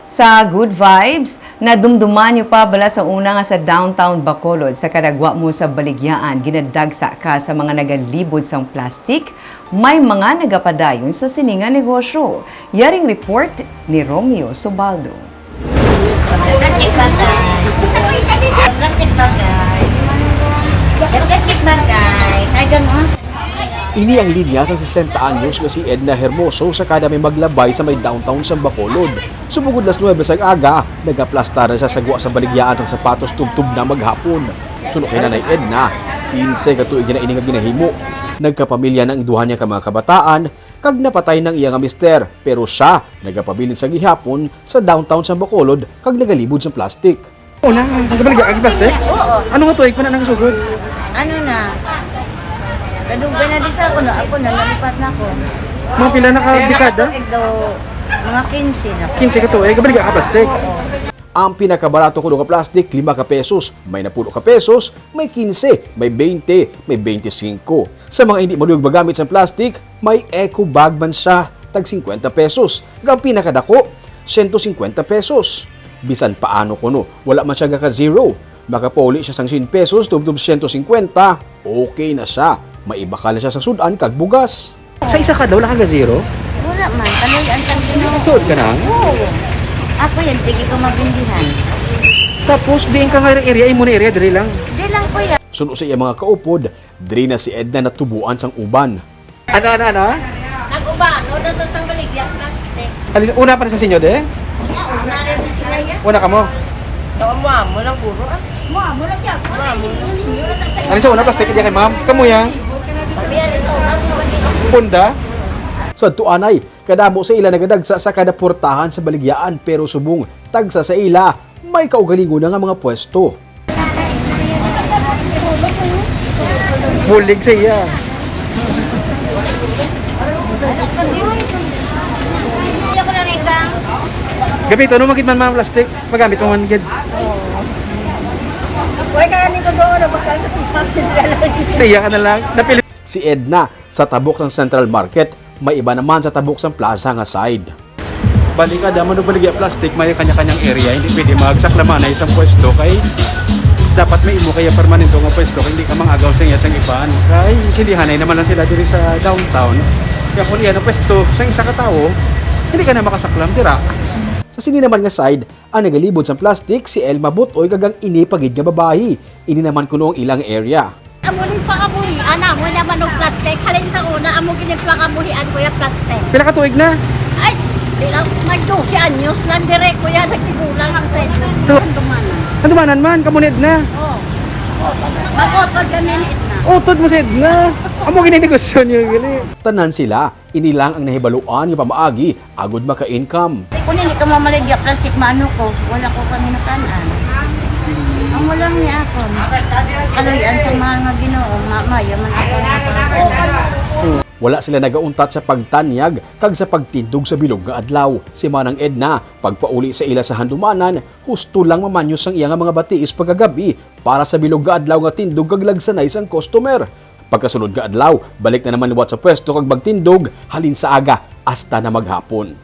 Sa Good Vibes, nadumduman nyo pa bala sa una nga sa downtown Bacolod sa kadagwa mo sa Baligyaan, ginadagsa ka sa mga nagalibod sang plastik, may mga nagapadayon sa sininga negosyo. Yaring report ni Romeo Subaldo. Plastic bagay. Ay, gano'n. Ini ang linya sa 60 anyos nga si Edna Hermoso sa kada may maglabay sa may downtown sa Bacolod. Subugod las 9 sa aga, nagaplastaran siya sa gwa sa Baligyaan sang sapatos tubtub na maghapon. Suno kay Nanay Edna, 15 katuig na ini nga ginahimo. Nagkapamilya ng duha niya ka mga kabataan, kag napatay ng iya nga mister, pero siya nagapabilin sa gihapon sa downtown sa Bacolod kag nagalibod sa plastik. Una, nagbaligya ang plastic? Oo. Ano nga tuig pa na nangasugod? Ano na? Kadugay na di sa ako na. Ako na, nalipat na ako. Mga pila na ka-dekada? Kaya daw, mga 15 na. 15 ka tuig, nagbaligya ka plastic? Ang pinakabarato ko nga plastic, 5 ka pesos. May 10 ka pesos, may 15, may 20, may 25. Sa mga hindi maluyog magamit sa plastic, may eco bag man siya, tag 50 pesos. Ang pinakadako, 150 pesos. Bisan paano ko no, wala man siya ka zero. Makapuli siya sang 100 pesos, tubtub 150, okay na siya. Maibakal na siya sa sudan kag bugas. Sa isa ka daw, wala ka zero? Wala man, kanoy ang tagino. Tuod ka na? Oo. Ako yan, tigi ko mabindihan. Tapos, diin ka nga area, imo na area, diri lang. Di lang po yan. Suno sa iya mga kaupod, diri na si Edna natubuan sang uban. Ano? Nag-ubano na sa sangbaligyan plastic. Una pa na sa sinyo, de? Una rin sa sila yan. Una ka mo. Mo lang puro ah. Mo lang yan. Ano sa una, plastic, hindi kay ma'am? Kamuya? Pabiyan sa una. Punda? Sa tuanay, kadamo sa ila nagadagsa sa kada portahan sa Baligyaan pero subong tagsa sa ila, may kaugalingon na nga mga pwesto. Bulig sa iya. Hindi ako narikang. Gabito, ano magit man mga plastic? Magamit mo man gid. Huwag ka nito doon. Bakal sa plastic Sa iya ka na lang. Napili. Si Edna sa tabok ng Central Market, may iba naman sa tabok ng plaza nga side. Balik ka daman baligya plastic, may kanya-kanyang area. Hindi pwede magsaklaman na isang pwesto kay dapat may imo kaya permanento nga pwesto kay hindi ka mangagaw sa iya sang ibaan. Kay sindihanay naman lang sila diri sa downtown. Kaya kung iyan ang pwesto sa isa ka tawo, hindi ka na makasaklam dira. Sa sini naman nga side, ang nagalibod sa plastic si Elma Butoy kagang inipagid nga babayi. Ini naman kuno ang ilang area. Amunin pa kamuhi, ana mo naman og plastic. Halin sa una, amo ginipla kamuhian ko yung plastic. Pila ka tuig na? Ay, bilang may 12 anyos, nandire ko yan, nagtigulang ang sa inyo. Ang dumana. Ano manan man, kamunid na. Oo. Mag-otod ganinit na. Utod mo sid na. Amo gininegosyo niyo gali. Tanan sila, inilang ang nahibaluan nga pamaagi, agod maka-income. Kung hindi ka mamaligya plastic, maano ko? Wala ko paminutanan. Ang wala niya ako. Kaloyan sa mga ginoo, mayaman ako na pagkanan. Wala sila nagauntat sa pagtanyag kag sa pagtindog sa bilog nga adlaw. Si Manang Edna, pagpauli sa ila sa handumanan, husto lang mamanyos ang iya nga mga batiis pagagabi para sa bilog nga adlaw nga tindog kag lagsanay sang customer. Pagkasunod nga adlaw, balik na naman liwat sa pwesto kag magtindog halin sa aga hasta na maghapon.